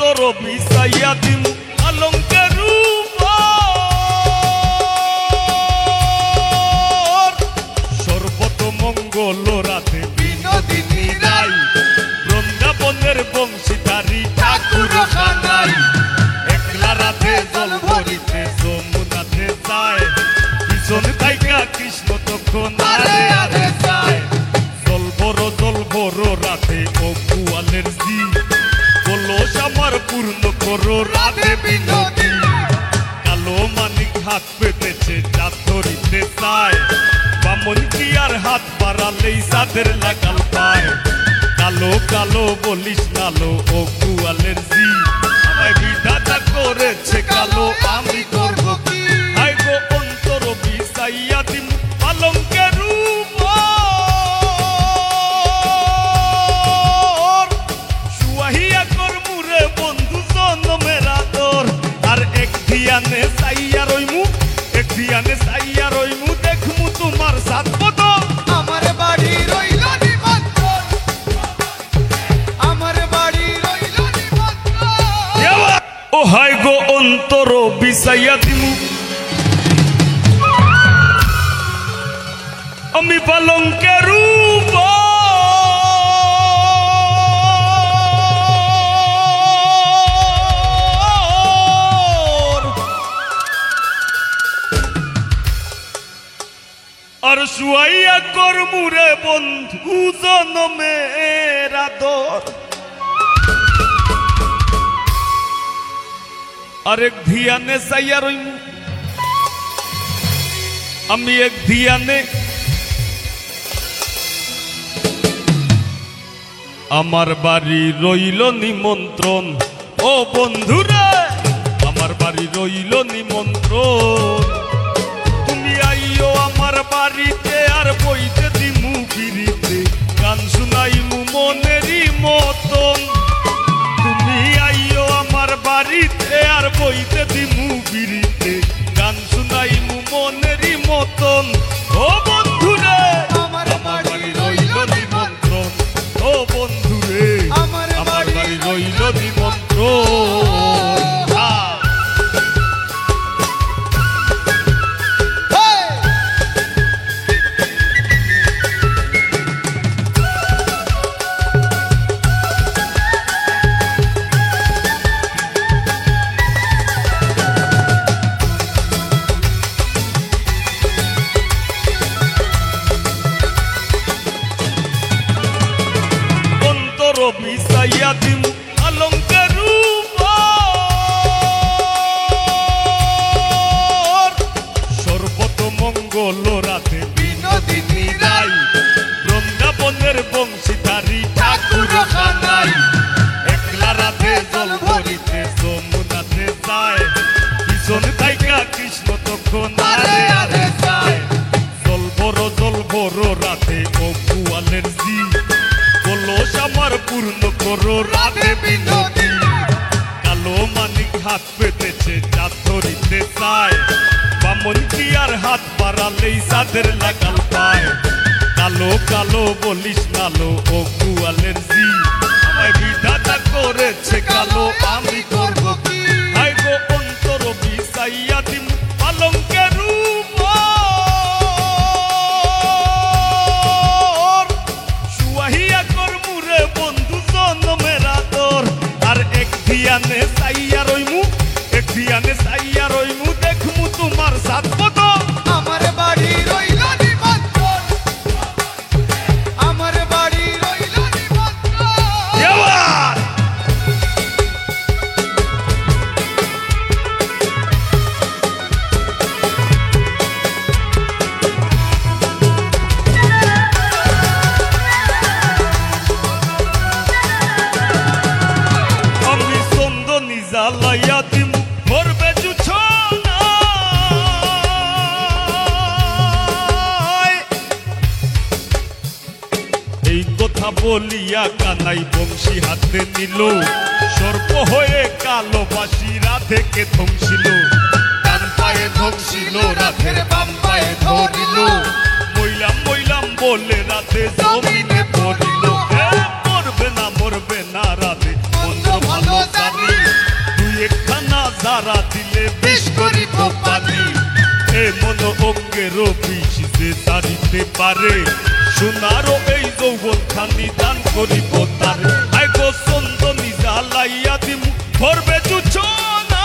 অন্তর বিছাইয়া দিমু আলঙ্কের উপর সর্বত মঙ্গল রাতে বিনোদিনী রাই বৃন্দাবনের বংশীধারী ঠাকুর খানাই একলা রাতে জল ভরিতে যমুনাতে যায় পিছন থাইকা কৃষ্ণ তখন আরে আরে যায় জল বড় রাতে ও কুয়ালের জি কলস আমার পূর্ণ করো রাধে বিনোদী কালো মানিক হাত পেতেছে চাঁদ ধরিতে চায় বামন কি আর হাত বাড়ালেই চাঁদের লাগাল পায় কালো কালো বলিস নালো ও কুয়ালের জি আমায় বিধাতা করেছে কালো আমি করব কি আই গো অন্তর বিছাইয়া দিম আলঙ্কের উপর সুয়াহিয়া করমু রে বন্ধু জনমের আদর আর এক ধিয়ানে চাইয়া রইমু দেখমু তোমার সাত বদল আমার বাড়ি রইল নিমন্ত্রণ ও হায় গো অন্তর বিছাইয়া দিমু আমি পালঙ্কের উপর আর শুয়াইয়া করমু রে বন্ধু জনমের আদর আরেক ধিয়ানে চাইয়া রইমু আমি এক ধিয়ানে আমার বাড়ি রইল নিমন্ত্রণ ও বন্ধুরা আমার বাড়ি রইল নিমন্ত্রণ তুমি আইও আমার বাড়িতে আর বইতে দিমু বিড়িতে গান শুনাইমু মনেরই মতন তুমি আইও আমার বাড়িতে আর বইতে দিমু বিড়িতে গান শুনাইমু মনেরই মতন ও বন্ধুরে আমার বাড়ি রইল নিমন্ত্রণ ও বন্ধুরে আমার বাড়ি রইল নিমন্ত্রণ বিছাইয়া দিমু আলঙ্কের উপর সর্বত মঙ্গল রাতে বিনোদিনী রাই বৃন্দাবনের বংশীধারী ঠাকুর খানাই একলা রাতে জল ভরিতে যমুনাতে যায় পিছন থাইকা কৃষ্ণ তখন আরে আরে যায় জল বড় রাতে ও কুয়ালের জি কলস আমার পূর্ণ করো রাধে বিনোদী কালো মানিক হাত পেতেছে চাঁদ ধরিতে চায় বামন কি আর হাত বাড়ালেই চাঁদের লাগাল পায় কালো কালো বলিস নালো ও কুয়ালের জি আমায় বিধাতা করেছে কালো আমি করব কি আই গো অন্তর বিছাইয়া দিম আলঙ্কের উপর সুয়াহিয়া করমু রে বন্ধু জনমের আদর আর এক ধিয়ানে চাইয়া রইমু দেখমু তোমার সাত বদল আমার বাড়ি রইল নিমন্ত্রণ আমি চন্দনী জ্বালাইয়া দিম মরবে এই কথা বলিয়া কানাই বংশী হাতে নিল সর্প হয়ে কালো বাসি রাধেকে ধ্বংসিল ডান পায়ে ধ্বংসিল রাধের বাম পায়ে ধরিল মইলাম বলে রাধে জমিনে পড়িল মরবে না রাধে মন্ত্র ভালো জানি সারা দিলে বিষ করিব পানি এমন অঙ্গেরও বিষ যে তারিতে পারে সোনারও এই যৌবন খানি দান করিব তার আয় গো চন্দনী জ্বালাইয়া দিমু ভরবে জুছনা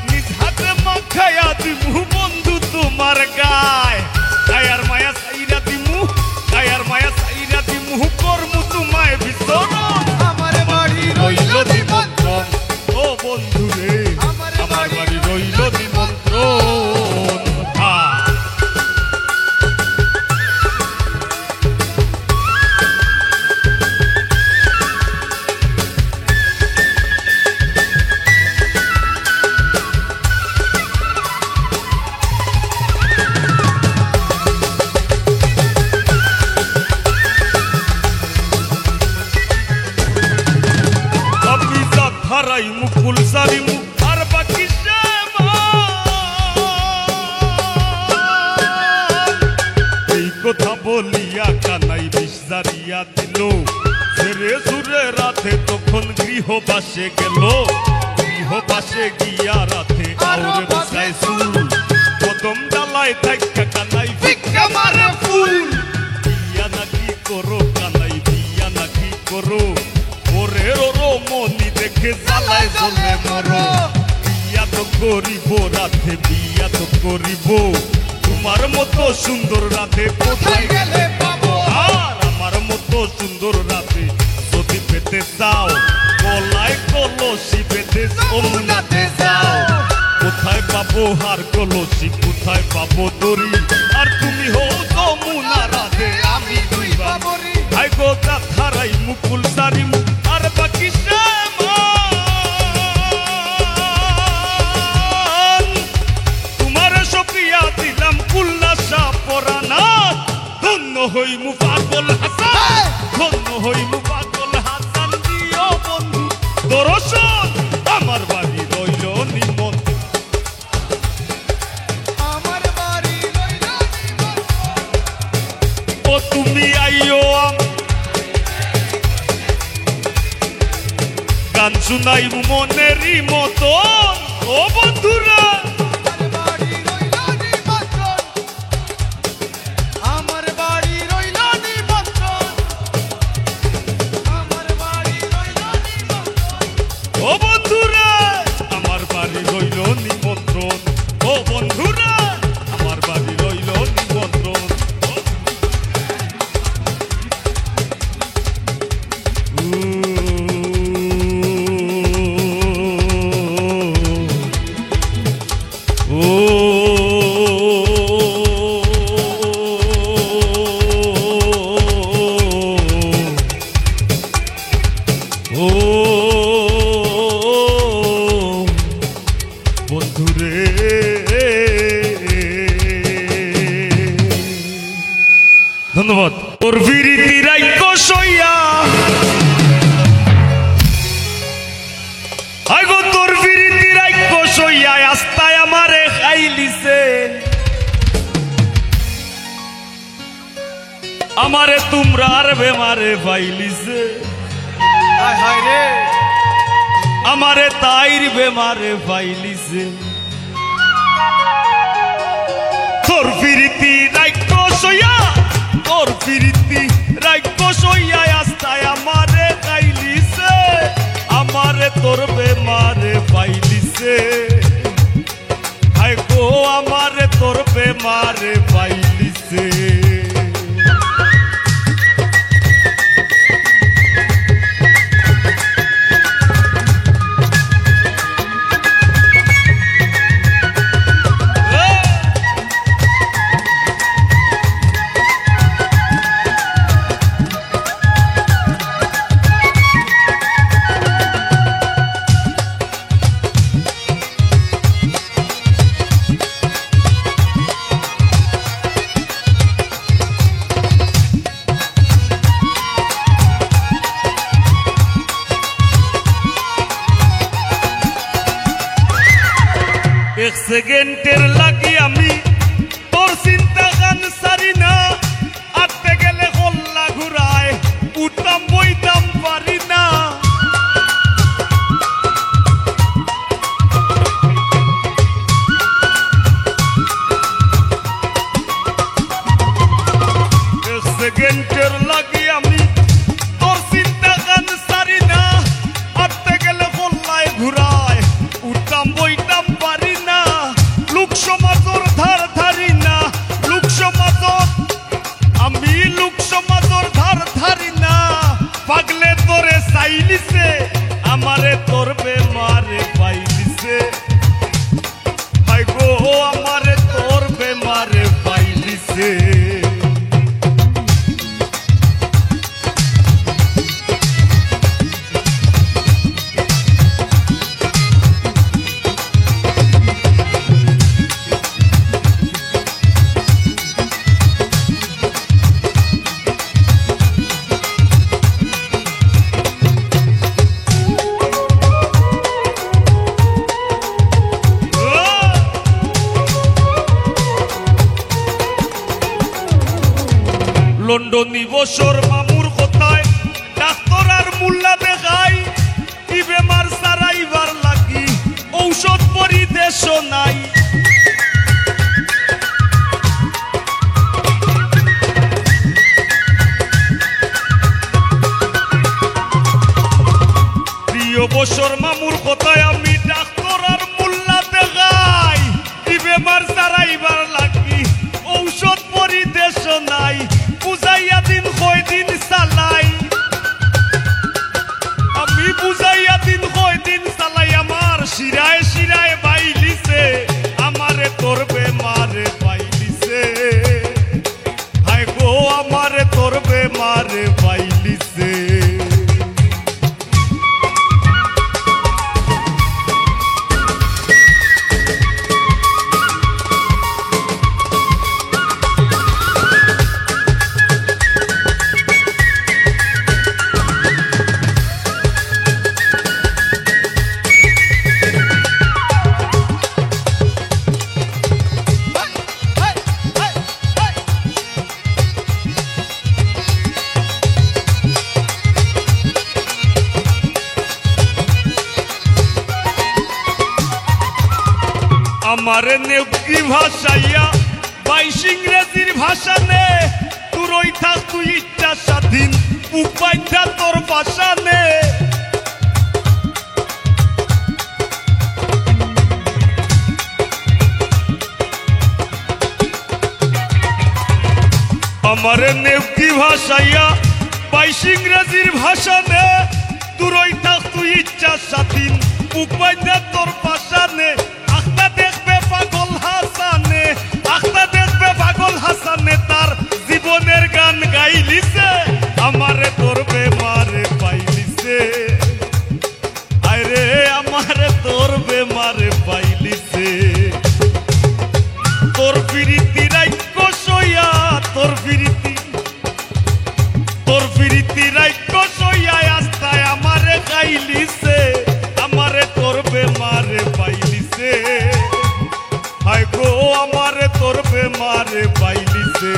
নিজ হাতে মাখাইয়া দিমু বন্ধু তোমার গায় গায়ার মায়া সাইরা দিমু গায়ার মায়া সাইরা দিমু করমু তোমায় বিচরণ আমার বাড়ি রইল নিমন্ত্রণ ও বন্ধু রে আমার বাড়ি রইল নিমন্ত্রণ হারাই মুকুল সারিমু আর বাকি এই কথা বলিয়া কানাই বিষ জারিয়া দিল ছেড়ে সুরে রাতে তখন গৃহবাসে গেল গৃহবাসে গিয়া রাতে আউরে বসায় সুর কদম ডালায় থাকা কানাই ভিক্ষা মারে ফুল বিয়া নাকি করো কানাই বিয়া নাকি করো ওরে রো মনি দেখে জ্বালায় জ্বলে মরো বিয়া তো করিব রাতে বিয়া তো করিব তোমার মতো সুন্দর রাতে কোথায় গেলে পাবো আর আমার মতো সুন্দর রাতে যদি পেতে চাও গলায় কলসি বেঁধে যমুনাতে যাও কোথায় পাবো হার কলসি কোথায় পাবো দড়ি আর তুমি হও যমুনা রাতে আমি দুই বাবরি আই গো হারাই মুকুল সারি আর বাকি তোমার সপিয়া দিলাম উল্লাসা পরানা ধন্য হইমু পাগল হাসান ধন্য হইমু পাগল হাসান দিও বন্ধু দর্শন আমার বাড়ি রইল নিমন্ত্রণ আমার বাড়ি রইল নিমন্ত্রণ ও তুমি আইও গান শুনাইবু মনেরই মতন ও বন্ধুরা আমার বাড়ি রইল নিমন্ত্রণ আমার বাড়ি রইল নিমন্ত্রণ ও বন্ধুরা আমার বাড়ি রইল নিমন্ত্রণ ও বন্ধুরা আমার বাড়ি রইল নিমন্ত্রণ ও বন্ধুরে ধন্যবাদ তোর বিরীতি রাইক সইয়া আগো তোর বিরীতি রাইক সইয়া আস্তায় আমারে খাইলিছে আমারে তোমরা আর বেমারে পাইলিছে হায় হায় রে আমারে তাইর বেমারে পাইলিছে তোর প্রীতি রাইক্য সইয়া তোর প্রীতি রাইক্য সইয়া আস্তায় আমারে খাইলিছে আমারে তোর বেমারে পাইলিছে হায় গো আমারে তোর বেমারে পাইলিছে এক সেকেন্ডের লাগি আমি তোর চিন্তা গান সারি না আটতে গেলে হল্লা ঘুরায় উঠতাম বইতাম পারি না আইলিছে আমারে তোর বেমারে পাইলিছে ভাই গো আমারে তোর বেমারে পাইলিছে লন্ডনী বসর মামুর কথায় ডাক্তার আর মুল্লা দেখাই কি বেমার সারাইবার লাগি ঔষধ পরিদেশ নাই প্রিয় বসর মামুর কথায় আমি ডাক্তার আর মুল্লা দেখাই কি বেমার সারাইবার লাগি ঔষধ পরিদেশ নাই বুঝাইয়া দিন কয় দিন চালাই আমি বুঝাইয়া দিন কয় দিন চালাই আমার শিরায় শিরায় বাইলিছে আমারে তোর বেমারে পাইলিছে হায় গো আমারে তোর বেমারে পাইলিছে আমারে নেকি ভাষাইয়া বাইশ ইংরেজির ভাষা নে তোর ওই থাক তুই ইচ্ছা স্বাধীন উপায়টা তোর ভাষা নে আমারে নেকি ভাষাইয়া বাইশ ইংরেজির ভাষা নে তোর ওই থাক তুই ইচ্ছা স্বাধীন উপায়টা তোর ভাষা নে আখতা দেখবে পাগল হাসানে আখতা দেখবে পাগল হাসানে তার জীবনের গান গাইলিছে আমারে তোর বেমারে পাইলিছে আরে আমারে তোর বেমারে পাইলিছে তোর ফিরিতি রাইক সইয়া তোর ফিরিতি রাইক সইয়া আস্তায় আমারে গাইলিছে আমারে তোর বেমারে পাইলিছে হায় গো আমারে তোর বেমারে পাইলিছে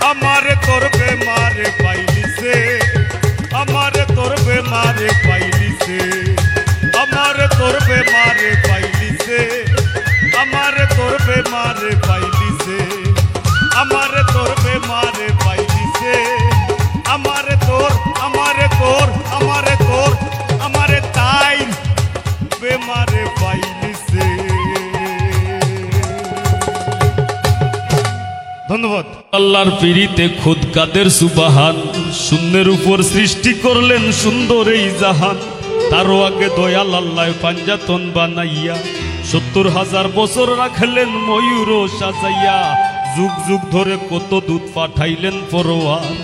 আমারে তোর বেমারে পাইলিছে আমারে তোর বেমারে পাইলিছে আমারে তোর বেমারে পাইলিছে আমারে তোর বেমারে পাইলিছে আমারে তোর বেমারে পাইলিছে আমারে তোর আমারে তাই বেমারে পাইলিছে ধন্যবাদ আল্লাহর পিরিতে খুদ কাদের সুবাহান শূন্যের উপর সৃষ্টি করলেন সুন্দর এই জাহান তারও আগে দয়াল আল্লাহ পাঞ্জাতন বানাইয়া ৭০,০০০ বছর রাখলেন ময়ূর সাজাইয়া যুগ যুগ ধরে কত দূত পাঠাইলেন পরোয়ার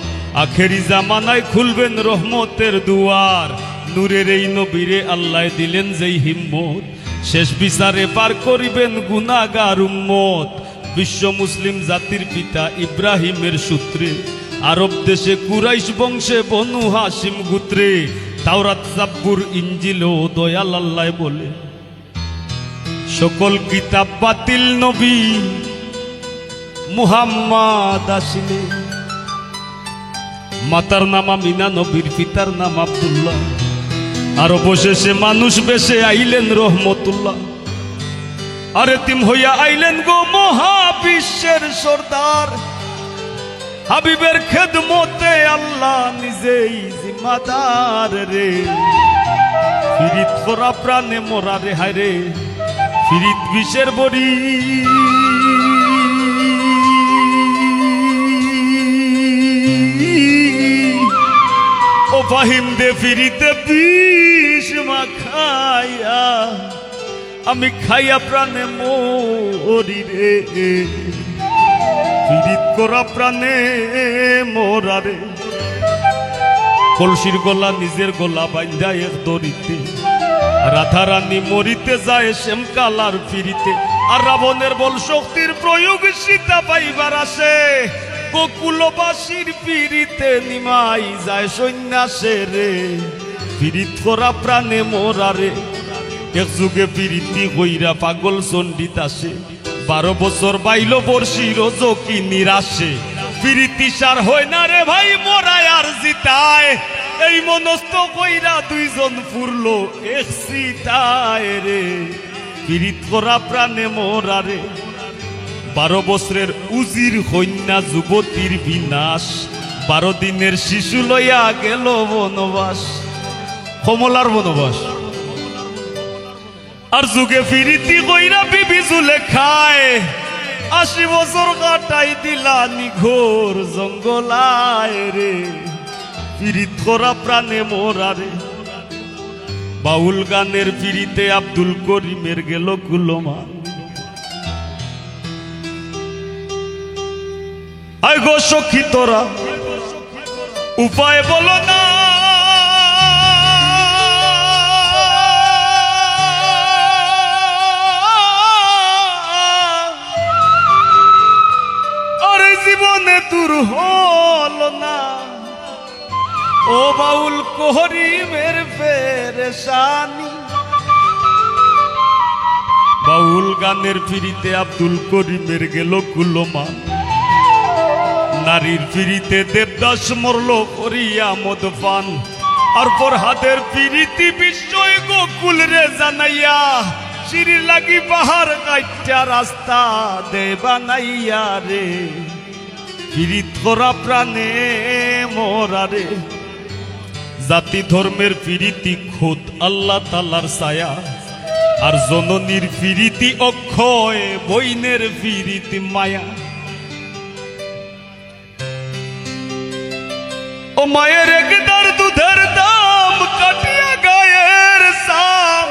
আখেরি জামানায় খুলবেন রহমতের দুয়ার নূরের এই নবীরে আল্লাহ দিলেন যেই হিম্মত শেষ বিচারে পার করিবেন গুনাহগার উম্মত বিশ্ব মুসলিম জাতির পিতা ইব্রাহিমের সূত্রে আরব দেশে কুরাইশ বংশে বনু হাশিম গোত্রে তাওরাত জাব্বুর ইনজিল ও দয়াল আল্লাহ বলে সকল কিতাব বাতিল নবী মুহাম্মদ আসিলে মাতার নাম আমিনা নবীর পিতার নাম আব্দুল্লাহ আর অবশেষে মানুষ বেশে আইলেন রহমতুল্লাহ আরে তিম হইয়া আইলেন গো মহাবিশ্বের সর্দার হাবিবের খেদমতে আল্লাহ নিজেই জিম্মাদার রে ফিরিত করা প্রাণে মরা রে হায় রে ফিরিত বিষের বড়ি ও ও ফাহিম দে ফিরিতে বিষ মাখাইয়া আমি খাইয়া প্রাণে মরি রে পীড়িত করা প্রাণে মোরা রে কলসির গলা নিজের গলা বাইন্ধা এক দড়িতে রাধা রানী মরিতে যায় শ্যামকালার ফিরিতে আর রাবণের বল শক্তির প্রয়োগ সীতা পাইবার আসে গোকুলবাসীর পীড়িতে নিমাই যায় সন্ন্যাসে রে পীড়িত করা প্রাণে মোরা রে এক যুগে পীড়িতি হইরা পাগল চন্ডিত আসে 12 বছর বাইল বর্ষির কি নিরাশে পীড়িতি সার হয় না রে ভাই মোরায় আর জিতায় এই মনস্থ কইরা দুইজন ফুরলো এক সিতায় রে পীড়িত করা প্রাণে মোরা রে 12 বছরের উজির কন্যা যুবতীর বিনাশ 12 দিনের শিশু লইয়া গেল বনবাস কমলার বনবাস আর যুগে ফিরিতি কইরা বিবি জুলে খায় 80 বছর কাটাই দিলা নিঘোর জঙ্গলায় রে পীড়িত করা প্রাণে মোরা রে বাউল গানের পীড়িতে আব্দুল করিমের গেল কুলমা আয় গো সখী তোরা উপায় বলো না আরে জীবনে দূর হলো না ও বাউল করিমের পেরেশানি বাউল গানের ফিরিতে আব্দুল করিমের গেল কুলমা নারীর ফিরিতে দেবদাস মরল করিয়া মদপান আর পর হাতের ফিরিতি বিস্ময় গোকুল রে জানাইয়া সিঁড়ি লাগি পাহাড় কাইটা রাস্তা দে বানাইয়া রে পীড়িত করা প্রাণে মোরা রে জাতি ধর্মের ফিরিতি খোদ আল্লাহ তাআলার ছায়া আর জননীর ফিরিতি অক্ষয় বইনের ফিরিতি মায়া ও মায়ের একদার দুধের দাম কাটিয়া গায়ের সাম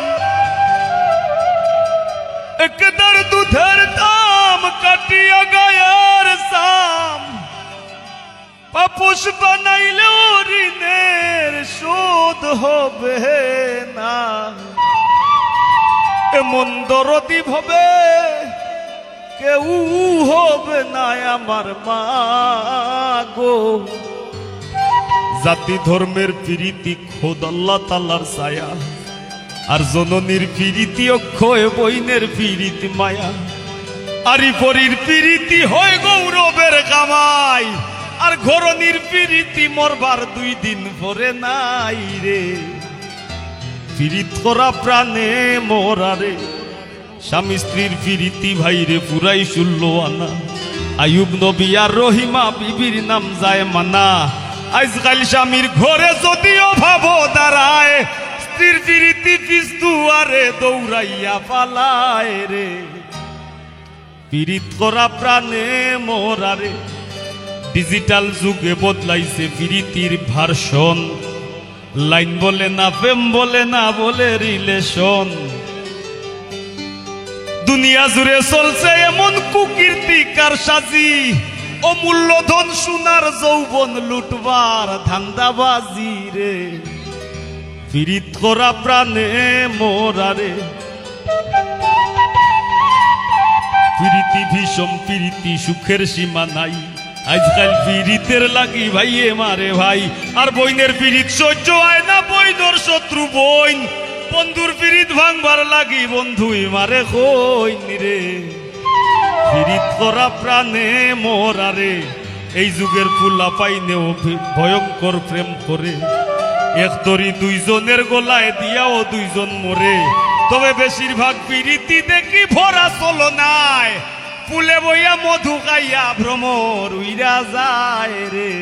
একদার দুধের দাম কাটিয়া গায়ের সাম পাপুষ বানাইলে ঋণের শোধ হবে না এমন দরদি হবে কেউ হবে না আমার মা গো জাতি ধর্মের ফিরিতি খোদ আল্লাহ তাআলার ছায়া আর জননীর ফিরিতি অক্ষয় বইনের ফিরিতি মায়া আরি পরির ফিরিতি হয় গৌরবের কামাই আর ঘরণীর ফিরিতি মরবার 2 দিন পরে নাই রে ফিরিত করা প্রাণে মোরা রে স্বামী স্ত্রীর ফিরিতি ভাই রে পুরাই 16 আনা আয়ুব নবী আর রহিমা বিবির নাম যায় মানা আজকাল স্বামীর ঘরে যদিও ভাব দাঁড়ায় স্ত্রীর ফিরিতি পিছ দুয়ারে দৌড়াইয়া পালায় রে পীড়িত করা প্রাণে মোরা রে ডিজিটাল যুগে বদলাইছে ফিরিতির ভার্সন লাইন বলে না প্রেম বলে না বলে রিলেশন দুনিয়া জুড়ে চলছে এমন কুকীর্তি কারসাজি অমূল্যধন সোনার যৌবন লুটবার ধান্দাবাজি রে পীড়িত করা প্রাণে মোরা রে পীড়িতি ভীষণ পীড়িতি সুখের সীমা নাই আজকাল পীড়িতের লাগি ভাইয়ে মারে ভাই আর বইনের পীড়িত সহ্য হয় না বইনর শত্রু বইন বন্ধুর পীড়িত ভাঙবার লাগি বন্ধুই মারে কইন রে পীড়িত করা প্রাণে মোরা রে এই যুগের ফুলা পাইনেও ভয়ঙ্কর প্রেম করে এক তরি 2 জনের গলায় দিয়াও 2 জন মরে তবে বেশিরভাগ পীড়িতি দেখি ভরা চলো নাই ফুলে বইয়া মধু খাইয়া ভ্রমর উইরা যায় রে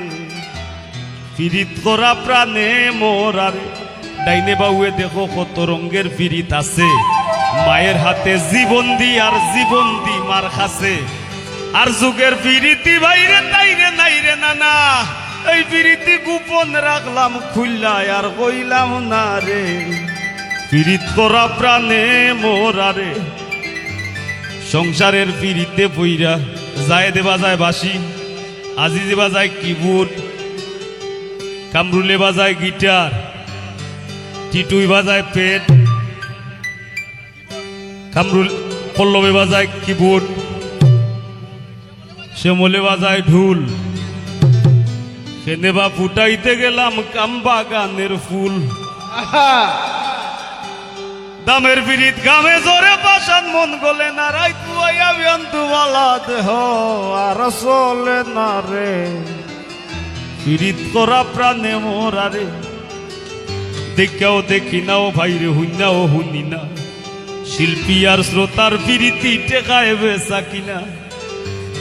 পীড়িত করা প্রাণে মোরা রে ডাইনে বাউয়ে দেখো কত রঙের পীড়িত আছে মায়ের হাতে জীবন দি আর জীবন দি মার খাসে আর যুগের পীড়িতি ভাইরে তাইরে নাইরে নানা এই পিরিতি গোপন রাখলাম খুললা আর কইলাম না রে পিরিত করা প্রাণে মোরারে সংসারের পিরিতে বইরা যায় দেবা যায় বাসি আজি দেবা যায় কিবোর্ড কামরুলে বাজায় গিটার টিটুই বাজায় পেট কামরুল পল্লবে বাজায় কিবোর্ড শ্যামলে বাজায় ঢুল সেনেবা ফুটাইতে গেলাম কাম্বা গানের ফুল দামের বিরিত গামে জোরে পাশান মন গলে না রাই তুয়াইয়া বিয়ন্তুমালা দেহ আর চলে না রে পিরিত করা প্রাণে মোরারে দেখাও দেখি নাও ভাইরে হুইনাও হুনি না শিল্পী আর শ্রোতার পিরিতি টেকায় বেচা কিনা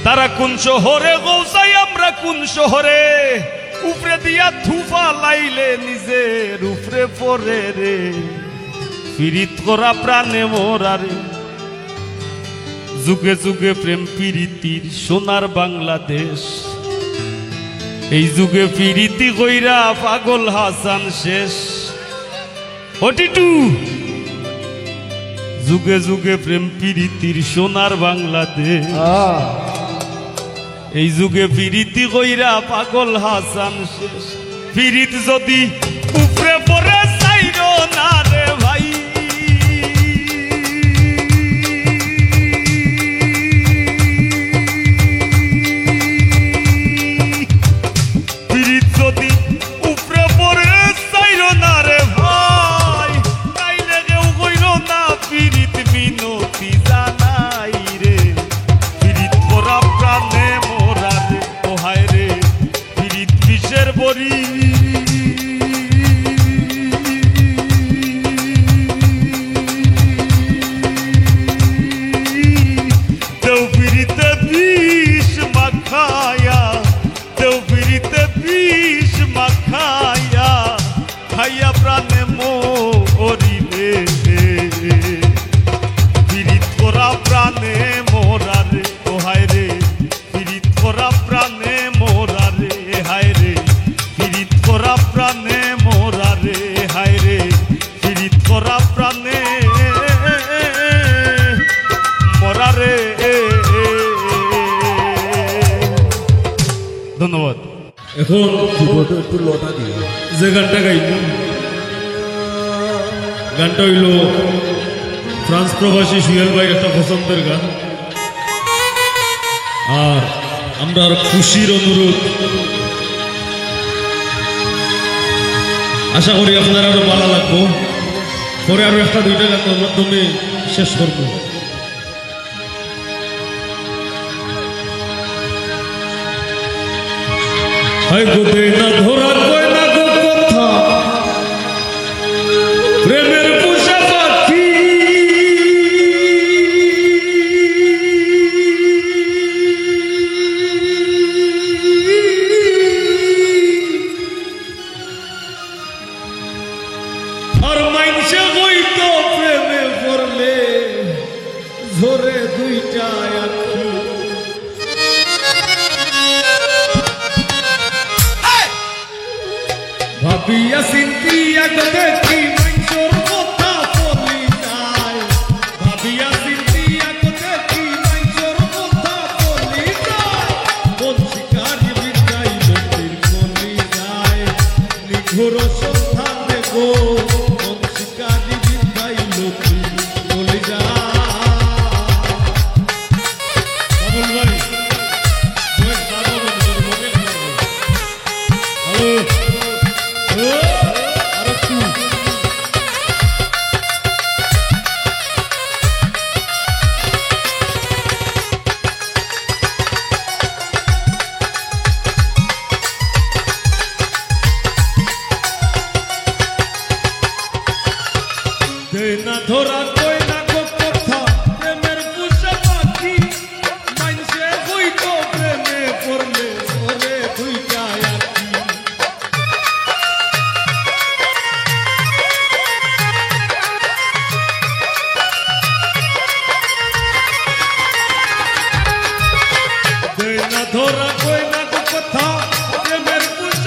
তারা কোন শহরে গৌসাই আমরা কোন শহরে উপরে দিয়া থুফা লাইলে নিজের উপরে পরে রে পিরিত করা প্রাণে মোরারে যুগে যুগে প্রেম পিরিতির সোনার বাংলাদেশ এই যুগে পিরিতি কইরা পাগল হাসান শেষ ওটিটু যুগে যুগে প্রেম পিরিতির সোনার বাংলাদেশ এই যুগে পিরিতি কইরা পাগল হাসান শেষ পিরিত যদি উপরে পরে চাইরো না রে ভাই পিরিত যদি উপরে পরে চাইরো না রে ভাই তাইলে কেউ কইল না পিরিত মিনতি জানাই রে পিরিত করা প্রাণে মোরা রে ওহায় রে পিরিত বিষের বরি দেও পিরিতে বিষ মাখায়া দেও পিরিতে বিষ মাখায়া খাইয়া প্রাণে মরিলে পিরিত করা প্রাণে মোরা রে ওহায় রে পিরিত করা প্রাণে মোরা রে হায় রে পিরিত করা প্রাণে মোরা রে হায় রে পিরিত করা প্রাণে মোরা রে ধন্যবাদ। এখন একটু লতা দিও যে গানটা গাইব গানটা হইল ফ্রান্স প্রবাসী সুয়েল ভাই একটা পছন্দের গান আর আমরা আর খুশির অনুরোধ আশা করি আপনার আরো ভালো লাগবো পরে আরো একটা দুইটা গানের মাধ্যমে শেষ করবো হাই গো দে না ধরা কয় না গো কথা প্রেমের পোষা পাখি আর মাইনসে হইতো প্রেমে পড়লে ঝরে দুইটা আখি ভাবিয়া চিন্তিয়া দেখি মাইনসর কথা বলি যায় ভাবিয়া চিন্তিয়া দেখি মাইনসর কথা বলি যায় কোন শিকারি বিদায় লোকের বলি যায় নিঘুর সন্ধানে গো কোন শিকারি বিদায় লোকের বলি যায় বাবুল ভাই হ্যালো না ধরা কই না গো কথা প্রেমের পোষা পাখি মাইনসে হইতো প্রেমে পড়লে ওরে দুইটা আখি না ধরা কই না গো কথা প্রেমের পোষা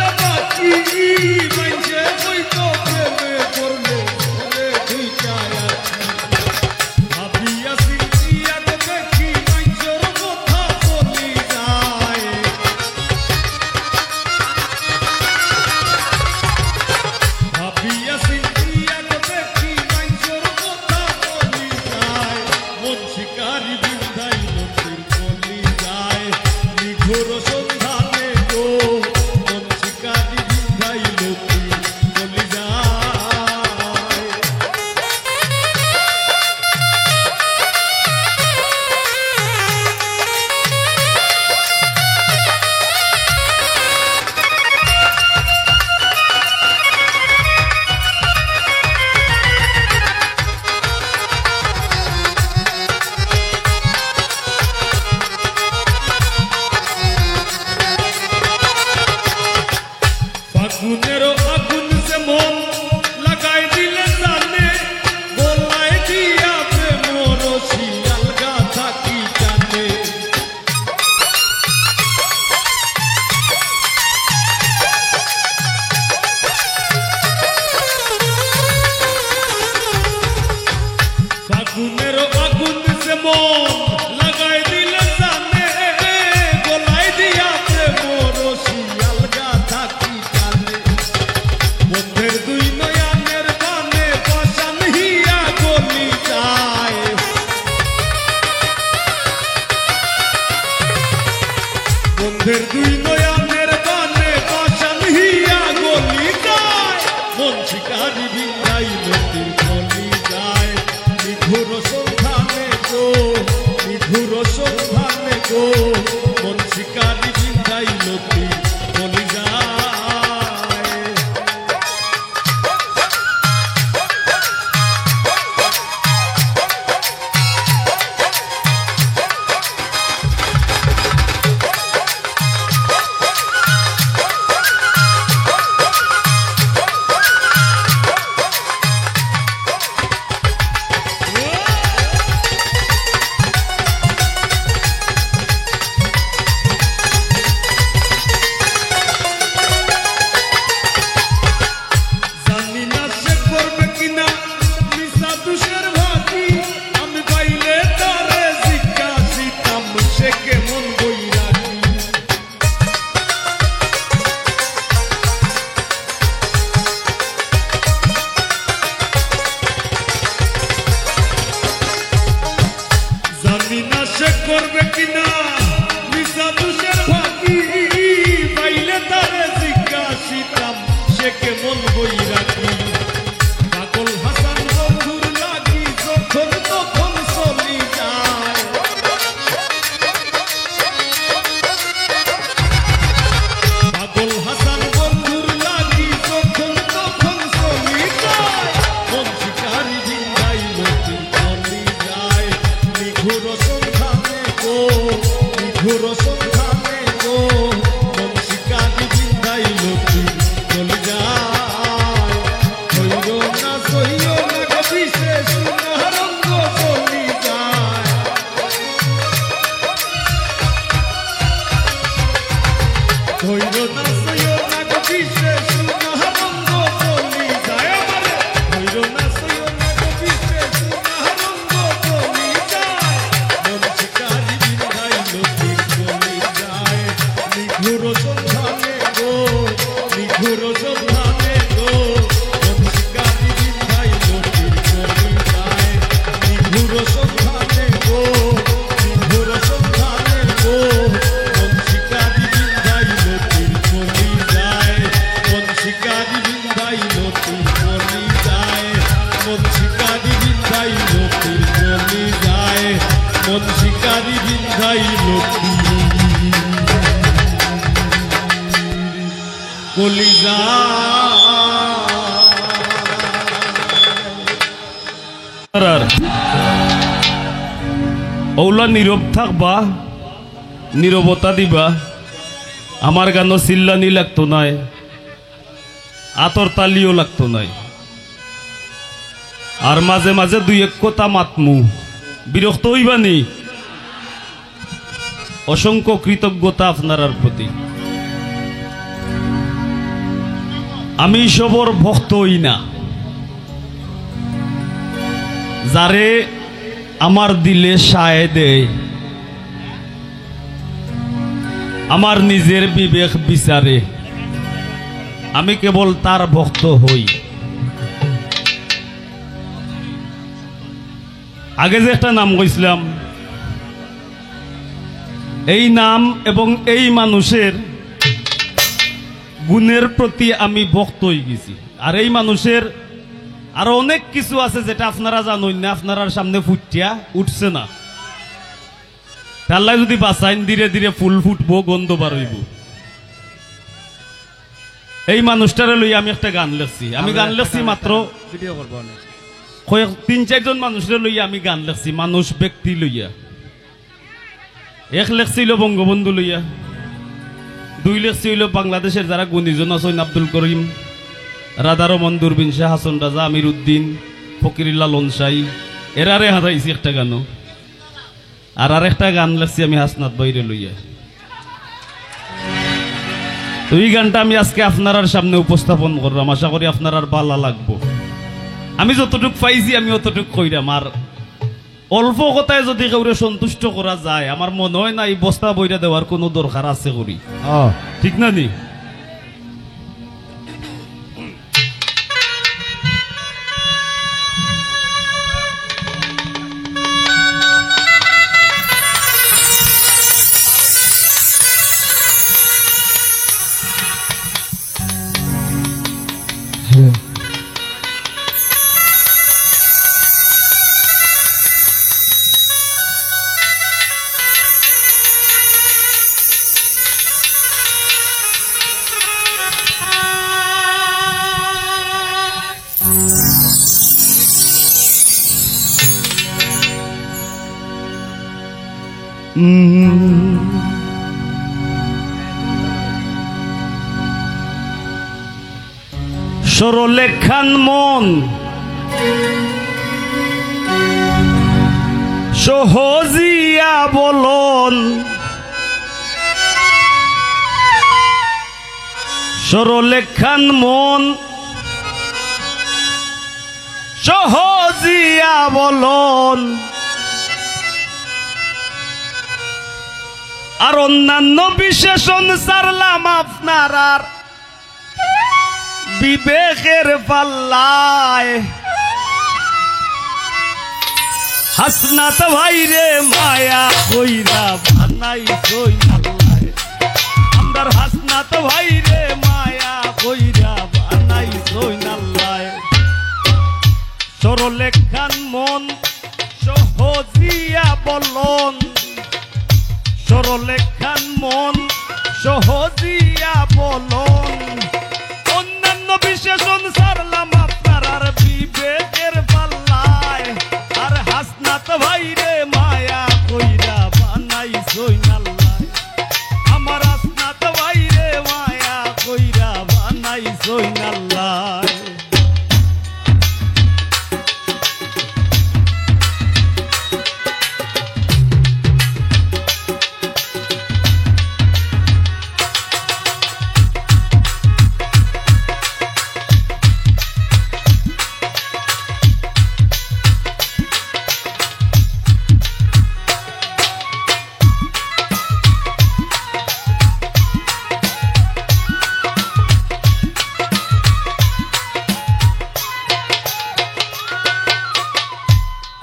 আগুন সে মন লাগাই দিলে জানে গলায় দিয়া প্রেম রশি আলগা থাকি জানে ফাগুনের আগুন সে মন লাগাই দিলে জানে গলায় দিয়া প্রেম রশি আলগা থাকি জানে বন্ধের দুই নয়নের বানে পাশান হিয়া গলি যায় বন্ধের দুই নয়নের বানে পাশান হিয়া গলি যায় মন শিকারি বিন্দাই নদীর গলি যায় নিঘুর সন্ধানে গো নিঘুর সন্ধানে গো মন শিকারি বিন্দাই নদীর গলি যায় জানি না সে করবে কিনা মিশা দুষের ভাতি আমি পাইলে তারে জিজ্ঞাসিতাম সে কেমন বৈরাগী জানি না সে করবে কিনা মিশা দুষের ভাতি পাইলে তারে জিজ্ঞাসিতাম সে কেমন বৈরাগী পাগল হাসান বন্ধুর লাগি যখন তখন চলি যায় পাগল হাসান বন্ধুর লাগি যখন তখন চলি যায় মন শিকারি জিন্দাই নদীর চলি যায় নিঘুর সন্ধানে গো নিঘুর সন্ধানে গো মন শিকারি জিন্দাই নদীর চলি যায় সইল না গো বিশেষ রঙ্গ চলি যায় ধৈর্য না সইল না গো বিশেষ রঙ্গ চলি যায় আমারে ধৈর্য না সইল না গো বিশেষ রঙ্গ চলি যায় মন শিকারি বিন্দাই নদীর চলি যায় নিঘুর সন্ধানে গো নিঘুর সন্ধানে গো মন শিকারি বিন্দাই নদীর চলি যায় নিঘুর সন্ধানে গো নিঘুর সন্ধানে গো মন শিকারি বিন্দাই নদীর চলি যায় মন শিকারি বিন্দাই নদীর চলি যায় মন শিকারি বিন্দাই নদীর চলি যায় মন শিকারি বিন্দাই নদীর কলি ওলা নীরব থাকবা নীরবতা দিবা আমার গানও চিল্লানি লাগতো নাই আতর তালিও লাগতো নাই আর মাঝে মাঝে দুই এক কথা মাতমু বিরক্ত হইবানি অসংখ্য কৃতজ্ঞতা আপনার প্রতি আমি সবর ভক্ত হই না যারে আমার দিলে সায় দেয় আমার নিজের বিবেক বিচারে আমি কেবল তার ভক্ত হই আগে যে একটা নাম কইছিলাম এই নাম এবং এই মানুষের গুণের প্রতি আমি ভক্ত হয়ে গেছি আর এই মানুষের আরো অনেক কিছু আছে যেটা আপনারা জানেন না আপনারা সামনে ফুটিয়া উঠছে না আল্লাহ যদি বাঁচাইন ধীরে ধীরে ফুল ফুটবো গন্ধ বার হইব এই মানুষটারে লই আমি একটা গান লিখছি আমি গান লিখছি মাত্র ভিডিও করব না কয়েক তিন চারজন মানুষের লইয়া আমি গান লিখছি মানুষ ব্যক্তি লইয়া এক লেখছিল বঙ্গবন্ধু লইয়া দুই লেখছি হইল বাংলাদেশের যারা গুণীজন আছেন আব্দুল করিম রাধারমন দূরবীন শাহ হাসন রাজা আমির উদ্দিন ফকিরুল্লাহ লনসাই এরারে হারাইছি একটা গানও আর আরেকটা গান লাগছি আমি হাসনাত বাইরে লইয়া। তো এই গানটা আমি আজকে আপনার সামনে উপস্থাপন করলাম, আশা করি আপনার আর ভালো লাগবো। আমি যতটুক পাইছি আমি অতটুক কইরাম, আর অল্প কথায় যদি কাউরে সন্তুষ্ট করা যায় আমার মনে হয় না এই বস্তা বইরা দেওয়ার কোনো দরকার আছে করি, ঠিক না নি? সরলেখান মন সহজিয়া বলন, সরলেখান মন সহজিয়া বলন, আর অন্যান্য বিশেষণ সারলাম আপনার আর বিবেকের পাল্লায়। হাসনাত ভাইরে মায়া কইরা বানাই সইনাল্লায়, আমরার হাসনাত ভাইরে মায়া কইরা বানাই সইনাল্লায়। সরলেখান মন সহজিয়া বলন, সরলেখান মন সহজিয়া বলন, অন্যান্য বিশেষণ সারলাম আপনার আর বিবেকের পাল্লায়। আর হাসনাত ভাইরে মায়া কইরা বানাই সইনাল্লায়, আমার হাসনাত ভাইরে মায়া কইরা বানাই সইনাল্লায়।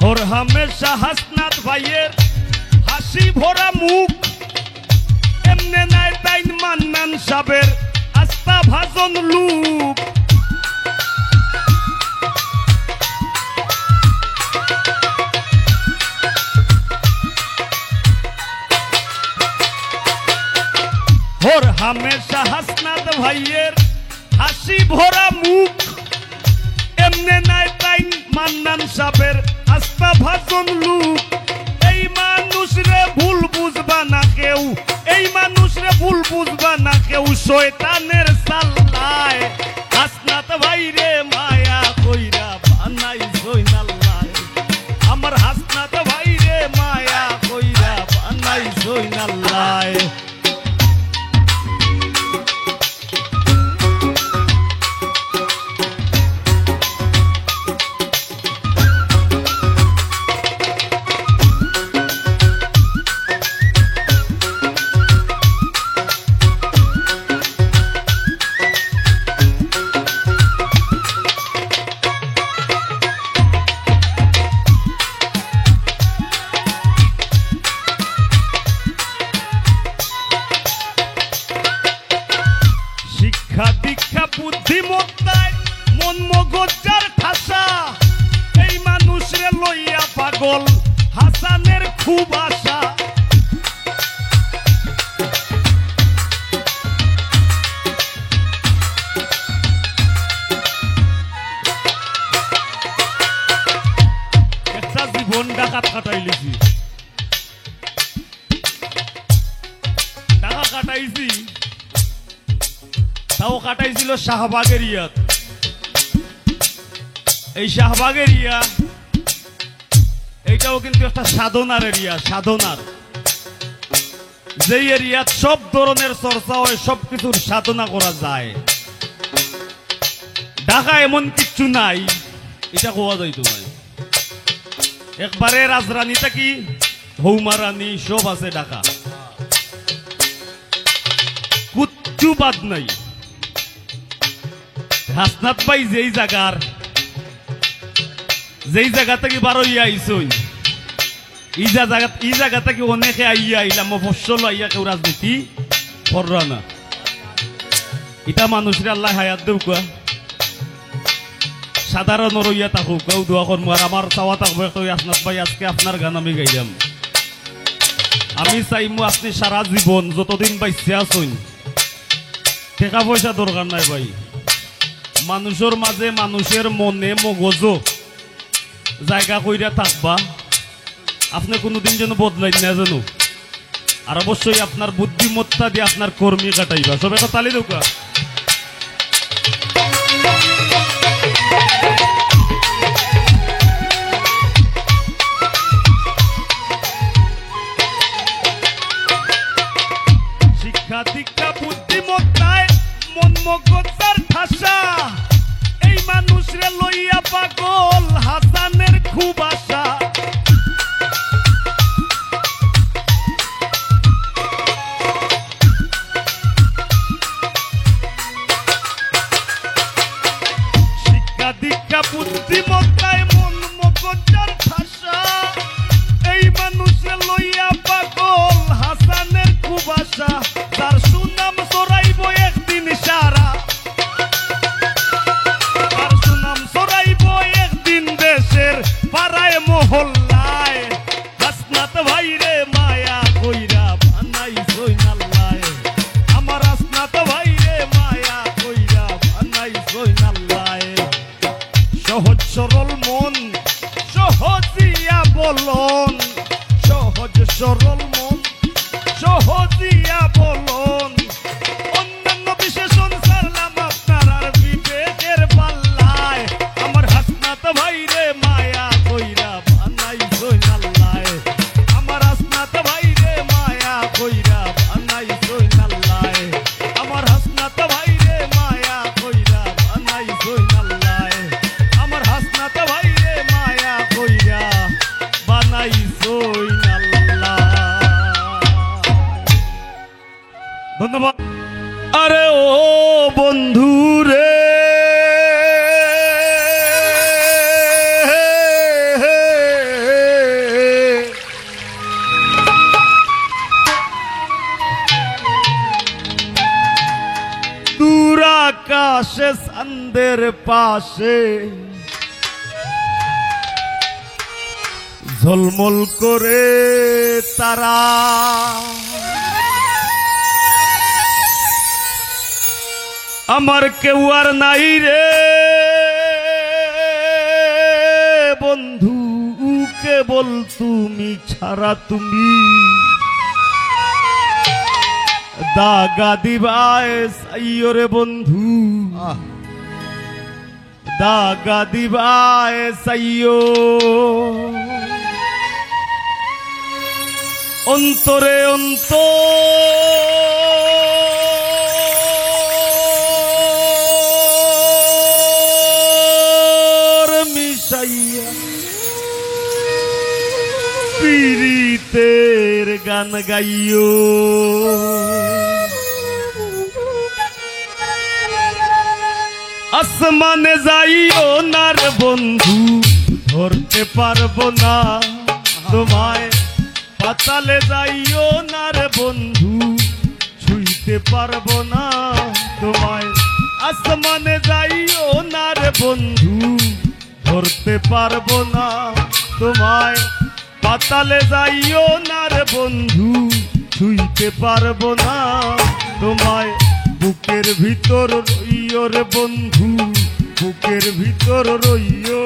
ওর হামেশা হাসনাত ভাইয়ের হাসি ভরা মুখ, এমনে নাই তাইন মান্নান সাবের আস্থা ভাজন লুক। ওর হামেশা হাসনাত ভাইয়ের হাসি ভরা মুখ, এমনে নাই তাইন মান্নান সাবের আস্থা ভাজন লুক। এই মানুষ রে ভুল বুঝবা না কেউ, এই মানুষ রে ভুল বুঝবা না কেউ, শয়তানের সাল্লায়। হাসনাত ভাইরে মায়া কইরা বানাই সইনাল্লায়, আমার হাসনাত ভাইরে মায়া কইরা বানাই সইনাল্লায়। দীক্ষা বুদ্ধিমত্তায় মন মগজার ঠাসা, এই মানুষ রে লইয়া পাগল হাসানের খুব আশা। একটা জীবন ডাকাত কাটাইলিছি, টাকা কাটাইছি, তাও কাটাইছিল শাহবাগের ইয়াত। এই শাহবাগ এরিয়া এইটাও কিন্তু একটা সাধনার এরিয়া, সাধনার। যে এরিয়াত সব ধরনের চর্চা হয়, সব কিছুর সাধনা করা যায়। ঢাকা এমন কিচ্ছু নাই এটা কোয়া যায় তোমায়। একবারে রাজরানী থাকি হৌমারানী সব আছে ঢাকা, কুচ্ছু বাদ নাই। হাসনাত ভাই যেই জায়গা থেকে বারো ইয়া আইসই, এই জায়গা থেকে অনেকে আইয়া আইলাম মফস্বল আইয়া কেউ রাজনীতি কররা না। এটা মানুষের আল্লাহ হায়াত দেউ কোয়া, সাধারণ রইয়া থাকুক, কেউ দোয়া করবো। আর আমার চাওয়া থাকবো একটা, আসনাত ভাই আজকে আপনার গান আমি গাইলাম। আমি চাইমু আপনি সারা জীবন যতদিন বাইসে আসুন, টাকা পয়সা দরকার নাই ভাই, মানুষের মাঝে মানুষের মনে মগজ জায়গা কইরা থাকবা। আপনি কোনোদিন যেন বদলাই না জানো। আর অবশ্যই আপনার বুদ্ধিমত্তা দিয়ে আপনার কর্মী কাটাইবা। সব একটা তালি দৌকা। শিক্ষা দীক্ষা বুদ্ধিমত্তায় মন মগজার ভাষা, এই মানুষরে লইয়া পাগল হাসানের খুব আশা। শিক্ষা দীক্ষা বুদ্ধিমত্তায় মন মগজার ভাষা, এই মানুষরে লইয়া পাগল হাসানের খুব আশা। তার সুনাম চড়াইব একদিন সারা, তার সুনাম চড়াইব একদিন দেশের পাড়ায় মহল্লায়। হাসনাত ভাইরে মায়া কইরা বানাইছই নাল্লায়, আমার হাসনাত ভাইরে মায়া কইরা বানাইছই নাল্লায়। সহজ সরল মন সহজিয়া বলন, সহজ সরল মন সহজিয়া বলন। অন্যান্য বিশেষণ সারলাম আপনার আর বিবেকের পাল্লায়। আমার হাসনাত ভাইরে মায়া কইরা বানাইছই নাল্লায়, আমার হাসনাত ভাইরে মায়া কইরা বানাইছই নাল্লায়, আমার হাসনাত ভাইরে মায়া কইরা বানাইছই নাল্লায়, আমার হাসনাত ভাইরে মায়া কইরা বানাইছই নাল্লায়। ধন্যবাদ। আরে ও বন্ধু রে, দূর আকাশে চাঁদের পাশে ঝলমল করে তারা, আমার কেউ আর নাই রে বন্ধু, কেবল তুমি ছাড়া। তুমি দাগা দিবায় সাইও রে বন্ধু, দাগা দিবায় সাইও। অন্তরে মিশাইয়া পীড়িতের গান গাইও। আসমানে যাইও না রে বন্ধু, ধরতে পারবো না তোমায়। পাতালে যাইও না রে বন্ধু, ছুঁইতে পারবো না তোমায়। আসমানে যাইও না রে বন্ধু, ধরতে পারবো না তোমায়। পাতালে যাইও না রে বন্ধু, ছুঁইতে পারবো না তোমায়। বুকের ভিতর রইও রে বন্ধু, বুকের ভিতর রইও।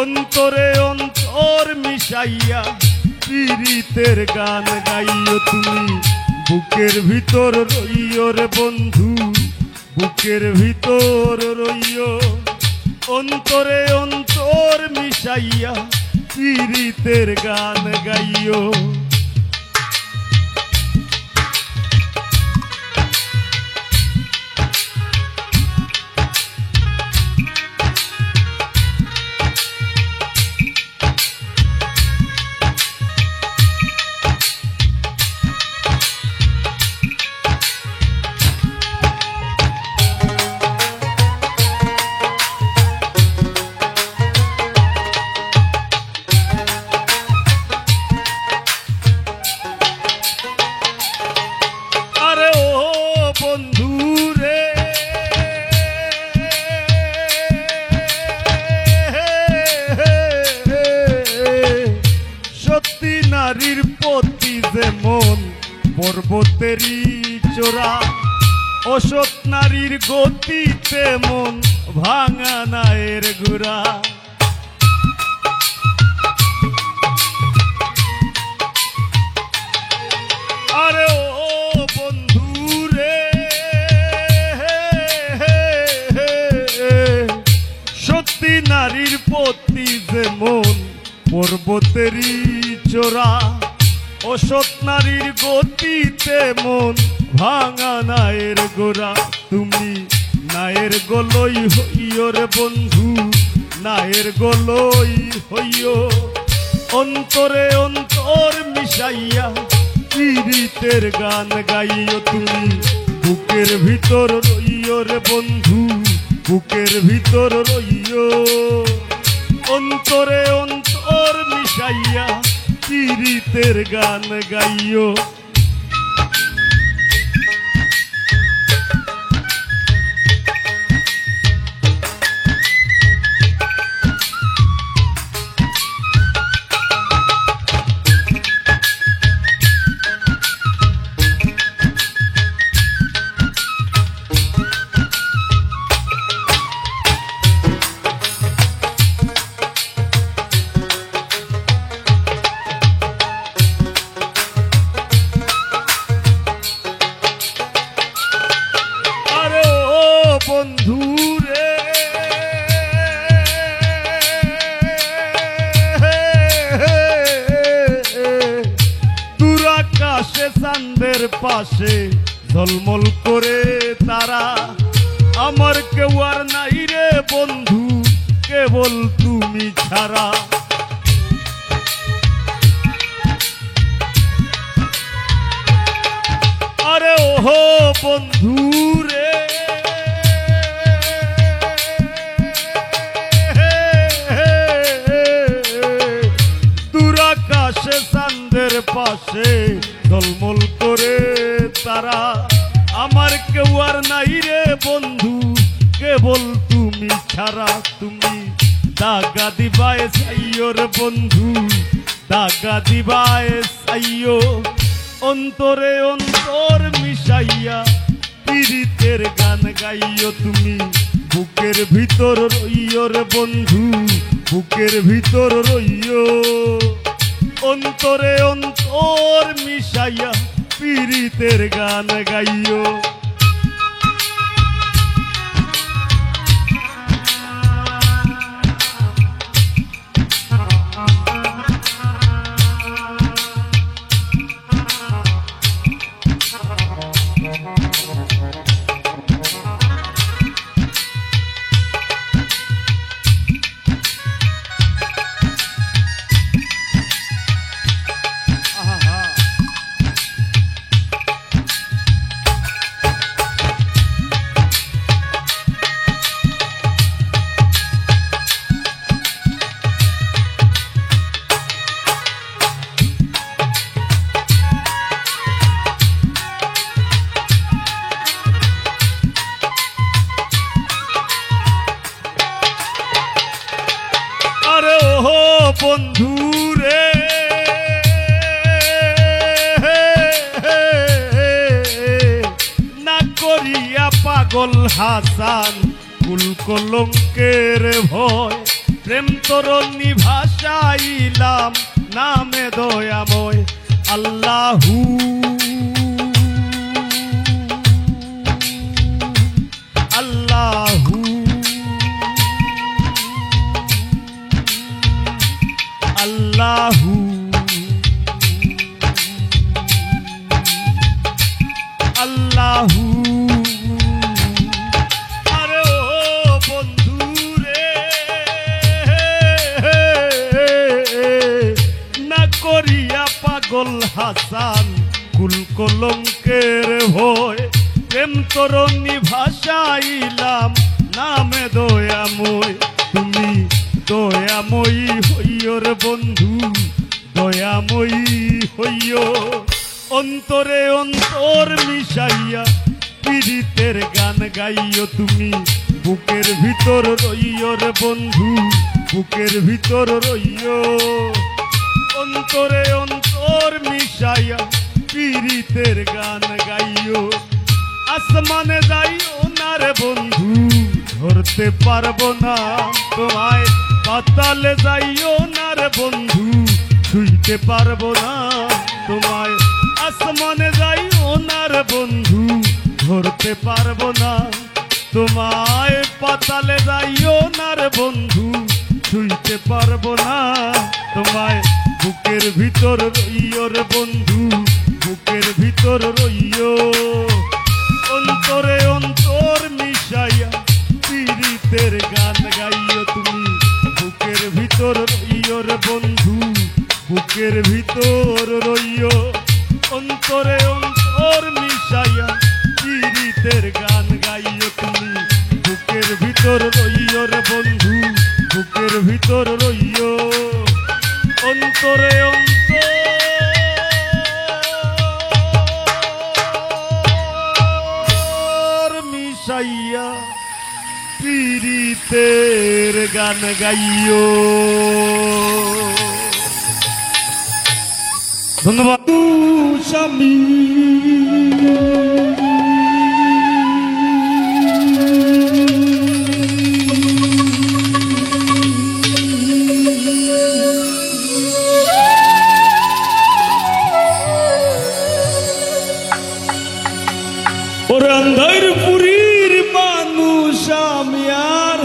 অন্তরে অন্তর মিশাইয়া পীড়িতের গান গাইও তুমি। বুকের ভিতর রইও রে বন্ধু, বুকের ভিতর রইও। অন্তরে অন্তর মিশাইয়া পীড়িতের গান গাইও। নারীর প্রতি যেমন পর্বতেরই চোরা, অসৎ নারীর গতি তেমন ভাঙা নায়ের গুড়া। আরে ও বন্ধু রে, সত্যি নারীর প্রতি যেমন পর্বতেরই চোরা, অসৎ নারীর গতি তেমন ভাঙা নায়ের গোড়া। তুমি নায়ের গলই হইও রে বন্ধু, নায়ের গলই হইও। অন্তরে অন্তর মিশাইয়া পীড়িতের গান গাইও। তুমি বুকের ভিতর রইও রে বন্ধু, বুকের ভিতর রইও। অন্তরে অন্তর মিশাইয়া পীড়িতের গান গাইও। বন্ধু রে, দূর আকাশে চাঁদের পাশে ঝলমল করে তারা, আমার কেউ আর নাই রে বন্ধু, কেবল তুমি ছাড়া। আরে ওহো বন্ধু রে, আকাশে চাঁদের পাশে ঝলমল করে তারা, আমার কেউ আর নাই রে বন্ধু, কেবল তুমি ছাড়া। তুমি দাগা দিবায় চাইও রে বন্ধু, দাগা দিবায় চাইও। অন্তরে অন্তর মিশাইয়া পীড়িতের গান গাইও। তুমি বুকের ভিতর রইও রে বন্ধু, বুকের ভিতর রইও। অন্তরে অন্তর মিশাইয়া পীড়িতের গান গাইও। আরে ওহো বন্ধু রে, না করিয়া পাগল হাসান কুল কলঙ্কের ভয়, প্রেম তরণী ভাষাইলাম নামে দয়াময় আল্লাহু। আল্লাহু বাসান কুল কলঙ্কের ভয় প্রেম তরণী ভাষাইলাম নামে দয়াময় তুমি দয়াময়ী হইয়র বন্ধু দয়াময়ী হইয় অন্তরে অন্তর মিশাইয়া পীড়িতের গান গাইও তুমি বুকের ভিতর রইয়র বন্ধু বুকের ভিতর রইয় অন্তরে অন্তর মিশাইয়া পীড়িতের গান গাইও আসমানে যাইও না রে বন্ধু ধরতে পারবো না তোমায় পাতালে যাইও না রে বন্ধু ছুঁইতে পারবো না তোমায় আসমানে যাইও না রে বন্ধু ধরতে পারবো না তোমায় পাতালে যাইও না রে বন্ধু ছুঁইতে পারবো না তোমায় বুকের ভিতর রইও রে বন্ধু বুকের ভিতর রইও অন্তরে অন্তর মিশাইয়া পীড়িতের গান গাইও তুমি বুকের ভিতর রইও রে বন্ধু বুকের ভিতর রইও অন্তরে অন্তর মিশাইয়া পীড়িতের গান গাইও তুমি বুকের ভিতর রইও রে বন্ধু বুকের ভিতর রইও অন্তরে অন্তর মিশাইয়া পীড়িতের গান গাইও ধন্যবাদ স্বামী ওরে আন্ধাইরপুরীর মানুষ আমি আর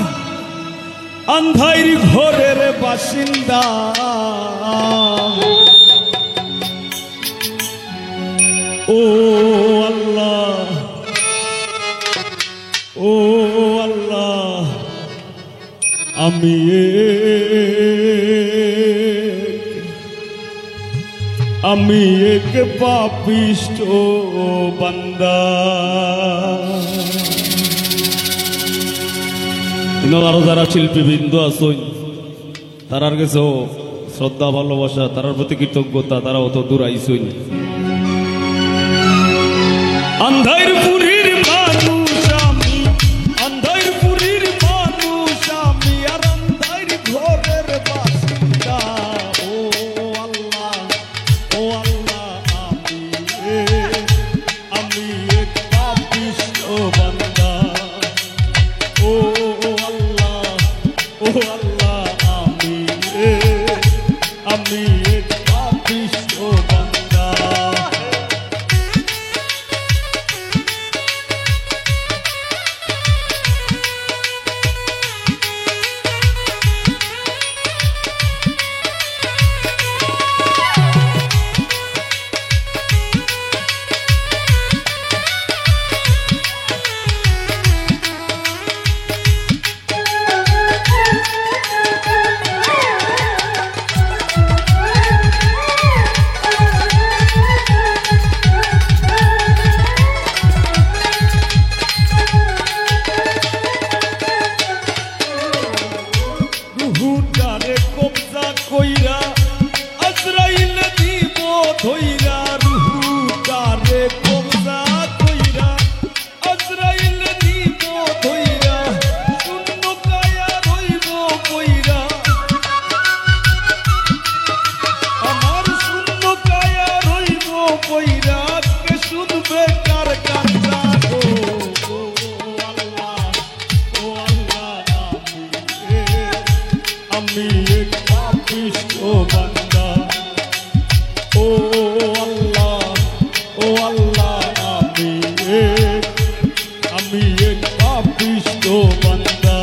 আন্ধাইর ঘরের বাসিন্দা ও আল্লাহ ও আল্লাহ আমি এক পাপিষ্ট বান্দা আরো যারা শিল্পীবৃন্দ আছেন তারার কাছে শ্রদ্ধা ভালোবাসা তারার প্রতি কৃতজ্ঞতা তারা অত দূর আইসইন আন্ধাইরপুরীর মানুষ আমি আন্ধাইরপুরীর মানুষ আমি আর আন্ধাইর ঘরের বাসিন্দা ও আল্লাহ আমি এক পাপিষ্ট বান্দা ও আল্লাহ আমি এক পাপিষ্ট বান্দা রুহুটারে কবজা কইরা আজরাইল দিব ধইরা রুহুটারে কবজা কইরা আজরাইল দিব ধইরা শূন্য কায়া রইব কইরা আমার শূন্য কায়া রইব কইরা কে শুনবে কার কান্না গো আমি এক পাপিষ্ট বান্দা ও আল্লাহ আমি এক পাপিষ্ট বান্দা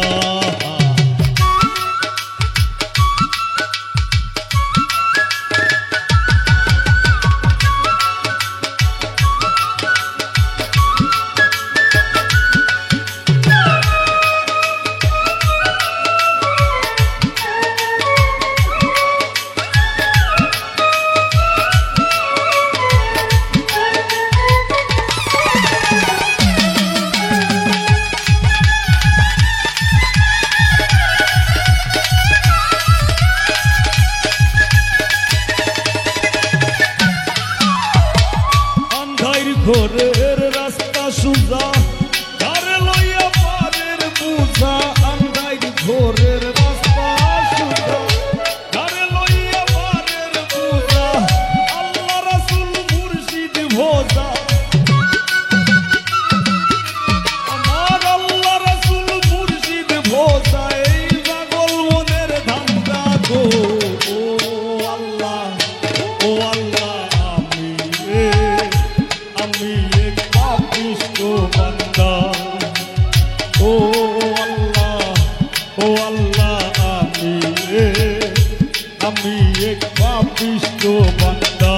পাপিষ্ট বান্দা।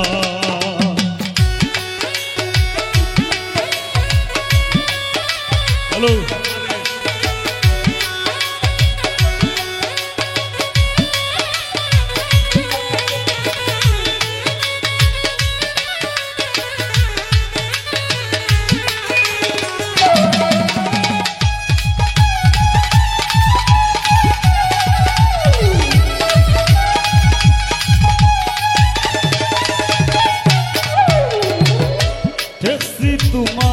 হ্যালো ঠেকছি তোমার